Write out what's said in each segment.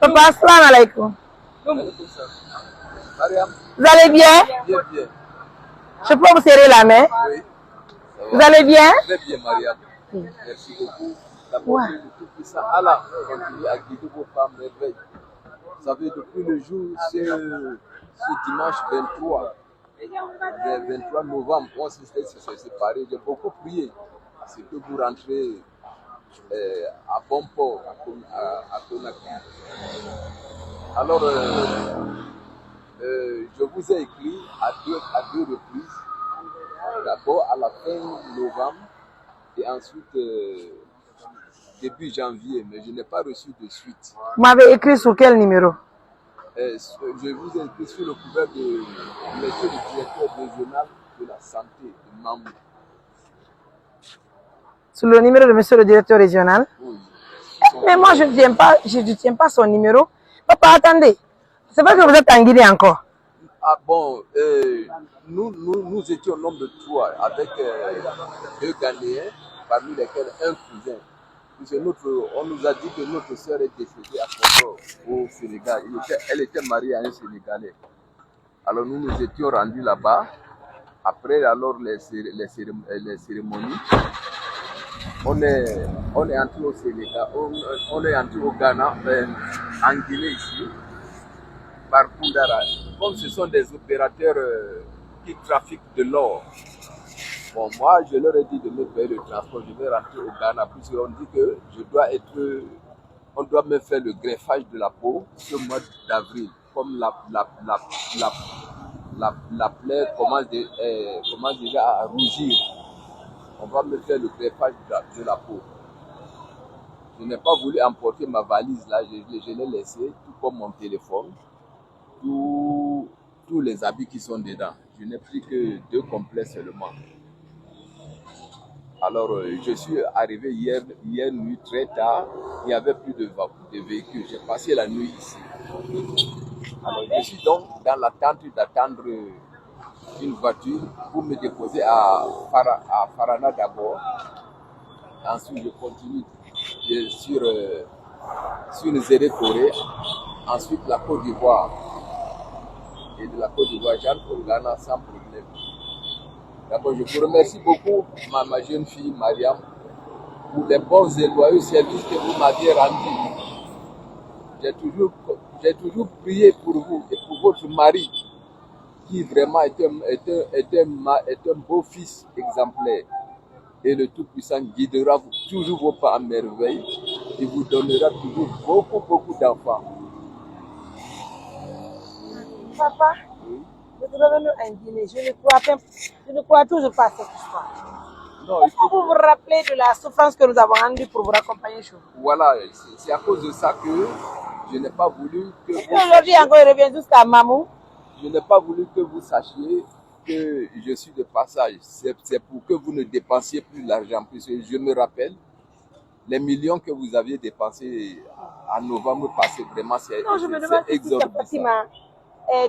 Papa, salam alaikum. Vous allez bien? Bien, bien. Je peux vous serrer la main? Oui. Vous allez bien? Très bien, Mariam. Merci beaucoup. D'abord, Ouais. que le Tout-Puissant Allah continue à guider vos femmes merveilles. Vous savez, depuis le jour, ce dimanche 23, le 23 novembre, on s'est séparés. J'ai beaucoup prié. C'est que vous rentrez à bon port, à Conakry. Alors, je vous ai écrit à deux reprises. D'abord à la fin novembre et ensuite début janvier, mais je n'ai pas reçu de suite. Vous m'avez écrit sur quel numéro? Je vous ai écrit sur le couvert de monsieur le directeur régional de la santé de Mamou. Sur le numéro de monsieur le directeur régional? Oui. Mais moi, je ne tiens pas son numéro. Papa, attendez. C'est vrai que vous êtes en Guinée encore. Ah bon, nous étions au nombre de 3 avec 2 Ghanéens, parmi lesquels un cousin. On nous a dit que notre sœur est décédée à Koto, au Sénégal. Elle était mariée à un Sénégalais. Alors nous nous étions rendus là-bas. Après alors les cérémonies, on est entré au Sénégal, on est entré au Ghana, en Guinée ici, par Koundara. Comme ce sont des opérateurs qui trafiquent de l'or. Bon, moi, je leur ai dit de me payer le transport, je vais rentrer au Ghana, puisqu'on dit que on doit me faire le greffage de la peau ce mois d'avril, comme la plaie commence déjà à rougir. On va me faire le greffage de la peau. Je n'ai pas voulu emporter ma valise là, je l'ai laissée, tout comme mon téléphone, tous les habits qui sont dedans. Je n'ai pris que 2 complets seulement. Alors, je suis arrivé hier nuit très tard, il n'y avait plus de véhicules. J'ai passé la nuit ici. Alors, je suis donc dans l'attente d'attendre une voiture pour me déposer à Farana d'abord. Ensuite, je continue sur le Zéré Corée. Ensuite, la Côte d'Ivoire. Et de la Côte d'Ivoire, j'entre au Ghana sans problème. D'abord, je vous remercie beaucoup, ma jeune fille Mariam, pour les bons et loyaux services que vous m'aviez rendus. J'ai toujours prié pour vous et pour votre mari, qui vraiment est un beau fils exemplaire. Et le Tout-Puissant guidera toujours vos pas à merveille et vous donnera toujours beaucoup d'enfants. Papa, je suis revenu en Guinée. Je ne crois toujours pas à cette histoire. Non, Est-ce que vous vous rappelez de la souffrance que nous avons rendue pour vous raccompagner chez vous? Voilà, c'est à cause de ça que je n'ai pas voulu que vous aujourd'hui encore, il revient jusqu'à Mamou. Je n'ai pas voulu que vous sachiez que je suis de passage. C'est pour que vous ne dépensiez plus l'argent. Puisque je me rappelle, les millions que vous aviez dépensés en novembre passé, vraiment, c'est exorbitant. Non, je me demande si Fatima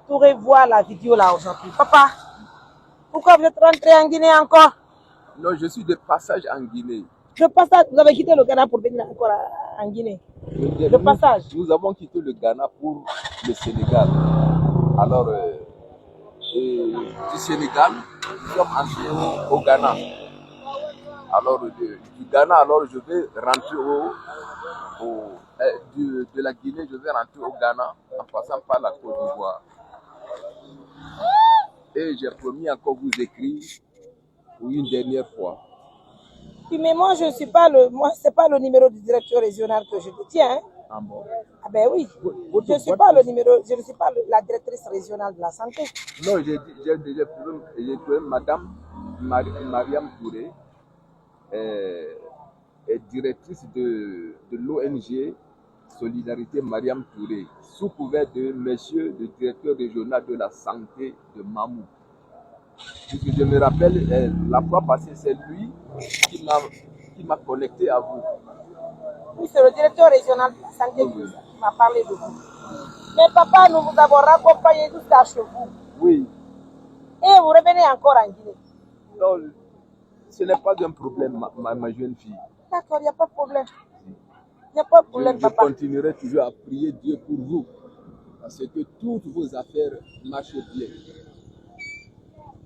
pourrait voir la vidéo là aujourd'hui. Papa, pourquoi vous êtes rentré en Guinée encore? Non, je suis de passage en Guinée. De passage, vous avez quitté le Ghana pour venir encore en Guinée? De passage. Nous avons quitté le Ghana pour le Sénégal. Alors, du Sénégal, nous sommes entrés au Ghana. Alors, du Ghana, alors je vais rentrer de la Guinée, je vais rentrer au Ghana en passant par la Côte d'Ivoire. Et j'ai promis encore vous écrire pour une dernière fois. Oui, mais moi, c'est pas le numéro du directeur régional que je détiens. Hein. Ah bon? Ah ben oui. Je ne suis pas la directrice régionale de la santé. Non, j'ai trouvé Madame Mariam Touré, est directrice de l'ONG Solidarité Mariam Touré, sous couvert de monsieur le directeur régional de la santé de Mamou. Puisque je me rappelle, la fois passée, c'est lui qui m'a connecté à vous. Oui, c'est le directeur régional de la santé qui m'a parlé de vous. Mais papa, nous vous avons raccompagné jusqu'à chez vous. Oui. Et vous revenez encore en Guinée. Non, ce n'est pas un problème, ma jeune fille. D'accord, il n'y a pas de problème. Il n'y a pas de problème, Je papa. continuerai toujours à prier Dieu pour vous. Parce que toutes vos affaires marchent bien.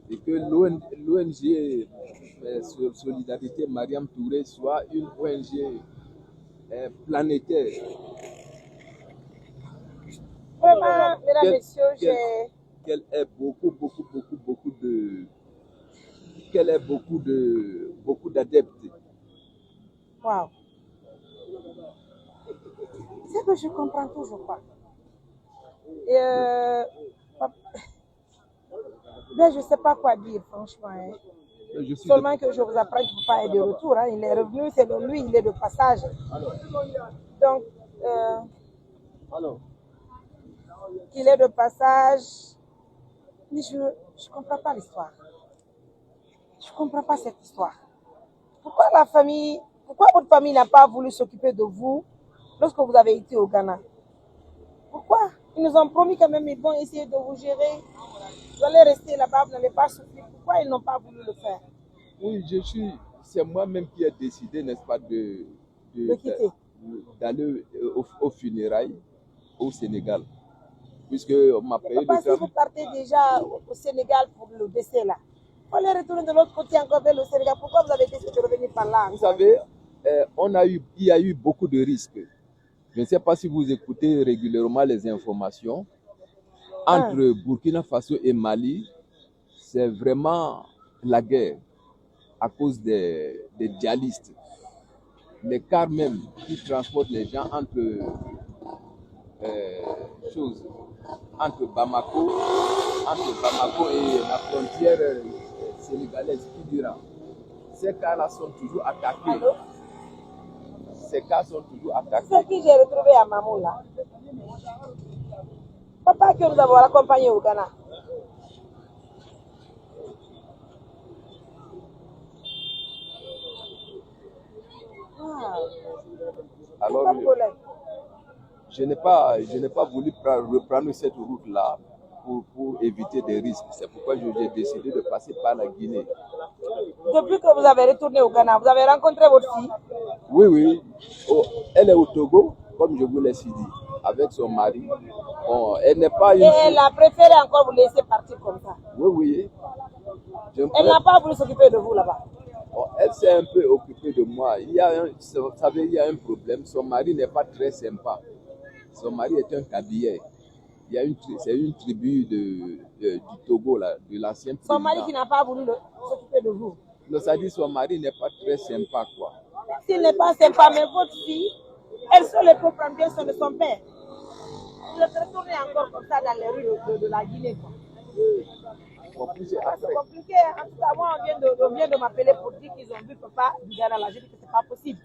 Et que l'ONG Solidarité Mariam Touré soit une ONG planétaire. Vraiment, mesdames, messieurs, qu'elle ait beaucoup d'adeptes. Waouh. C'est que je comprends toujours pas. Et ben, je ne sais pas quoi dire, franchement. Hein. Seulement que je vous apprends qu'il ne faut pas être de retour. Hein. Il est revenu, c'est lui, il est de passage. Donc, il est de passage. Mais je ne comprends pas l'histoire. Je ne comprends pas cette histoire. Pourquoi votre famille n'a pas voulu s'occuper de vous lorsque vous avez été au Ghana? Pourquoi? Ils nous ont promis quand même, ils vont essayer de vous gérer. Vous allez rester là-bas, vous n'allez pas souffrir. Pourquoi ils n'ont pas voulu le faire? Oui, c'est moi-même qui ai décidé, n'est-ce pas, d'aller aux funérailles au Sénégal. Puisque on m'a payé de si vous partez déjà au Sénégal pour le décès là, il faut aller retourner de l'autre côté encore vers le Sénégal. Pourquoi vous avez décidé de revenir par là? Vous savez, il y a eu beaucoup de risques. Je ne sais pas si vous écoutez régulièrement les informations. Entre Burkina Faso et Mali, c'est vraiment la guerre à cause des djihadistes. Les cars même qui transportent les gens entre Bamako et la frontière sénégalaise qui dira. Ces cars-là sont toujours attaqués. Allô? Ces cars sont toujours attaqués. C'est qui j'ai retrouvé à Mamou là. Papa que nous avons accompagné au Ghana. Alors, je n'ai pas voulu reprendre cette route-là pour éviter des risques. C'est pourquoi j'ai décidé de passer par la Guinée. Depuis que vous avez retourné au Ghana, vous avez rencontré votre fille? Oui. Elle est au Togo, comme je vous l'ai dit, avec son mari. Bon, elle n'est pas une... Et elle a préféré encore vous laisser partir comme ça? Oui. Elle n'a pas voulu s'occuper de vous là-bas? Bon, elle s'est un peu occupée de moi. Il y a un problème. Son mari n'est pas très sympa. Son mari est un Kabyle. C'est une tribu du Togo, là, de l'ancien président. Son mari qui n'a pas voulu s'occuper de vous? Non, ça dit son mari n'est pas très sympa, quoi. S'il n'est pas sympa, mais votre fille, elle seule peut prendre bien soin de son père. Vous êtes retourné encore comme ça dans les rues de la Guinée, quoi. C'est compliqué. En tout cas, moi, on vient de m'appeler pour dire qu'ils ont vu papa du Ghana là. J'ai dit que c'est pas possible.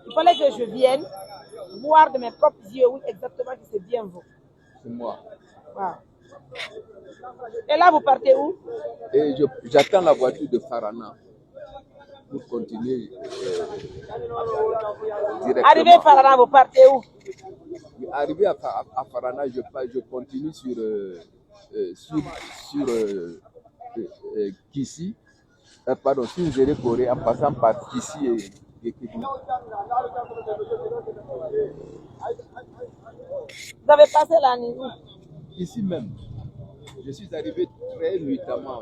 Il fallait que je vienne voir de mes propres yeux, oui, exactement, que c'est bien vous. C'est moi. Wow. Et là, vous partez où? Et j'attends la voiture de Farana pour continuer directement. Arrivé à Farana, vous partez où? Arrivé à Farana, je continue sur Kissi, sur Zéré Corée, en passant par Kissi et Kiki. Vous avez passé la nuit où? Ici même. Je suis arrivé très nuitamment,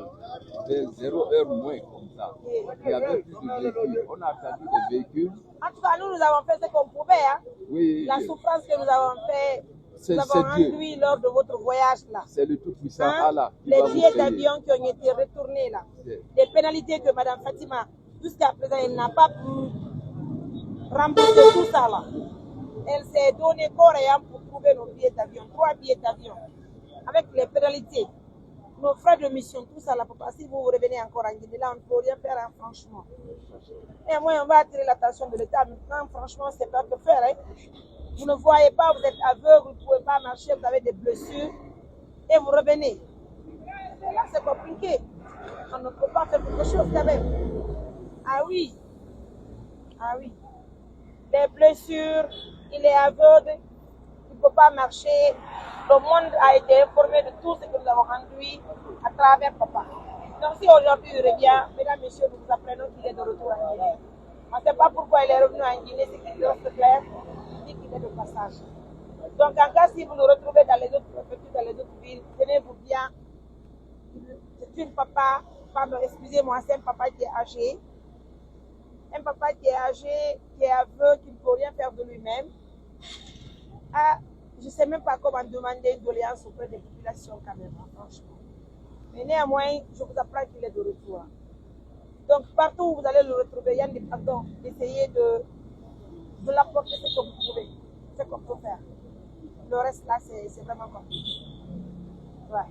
vers 0h moins comme ça. Il y avait plus de véhicules. On a attendu les véhicules. En tout cas, nous avons fait ce qu'on pouvait. Hein? Oui. La souffrance que nous avons fait, nous avons enduit lors de votre voyage là. C'est le Tout-Puissant Allah. Les billets d'avion qui ont été retournés là. Les pénalités que Mme Fatima, jusqu'à présent, elle n'a pas pu rembourser tout ça là. Elle s'est donné corps et âme pour trouver nos billets d'avion, 3 billets d'avion. Avec les pénalités, nos frais de mission, tout ça là, papa, si vous revenez encore en Guinée, là, on ne peut rien faire, hein, franchement. Et moi, on va attirer l'attention de l'État. Maintenant, franchement, c'est pas que faire. Hein. Vous ne voyez pas, vous êtes aveugle, vous ne pouvez pas marcher, vous avez des blessures, et vous revenez. Et là, c'est compliqué. On ne peut pas faire quelque chose quand même. Ah oui. Les blessures, il est aveugle, il ne peut pas marcher. Le monde a été informé de tout ce que nous avons rendu à travers papa. Donc si aujourd'hui il revient, mesdames, messieurs, nous vous apprenons qu'il est de retour en Guinée. On ne sait pas pourquoi il est revenu en Guinée, c'est quelque chose de clair. dit qu'il est de passage. Donc, en cas si vous le retrouvez dans les autres préfectures, dans les autres villes, tenez-vous bien. C'est excusez-moi, c'est un papa qui est âgé. Un papa qui est âgé, qui est aveugle, qui ne peut rien faire de lui-même. Ah, je ne sais même pas comment demander une doléance auprès des populations quand même, franchement. Mais néanmoins, je vous apprends qu'il est de retour. Donc, partout où vous allez le retrouver, il y a des pardons. Essayez de l'apporter ce que vous pouvez, ce qu'on peut faire. Le reste là, c'est vraiment compliqué. Ouais.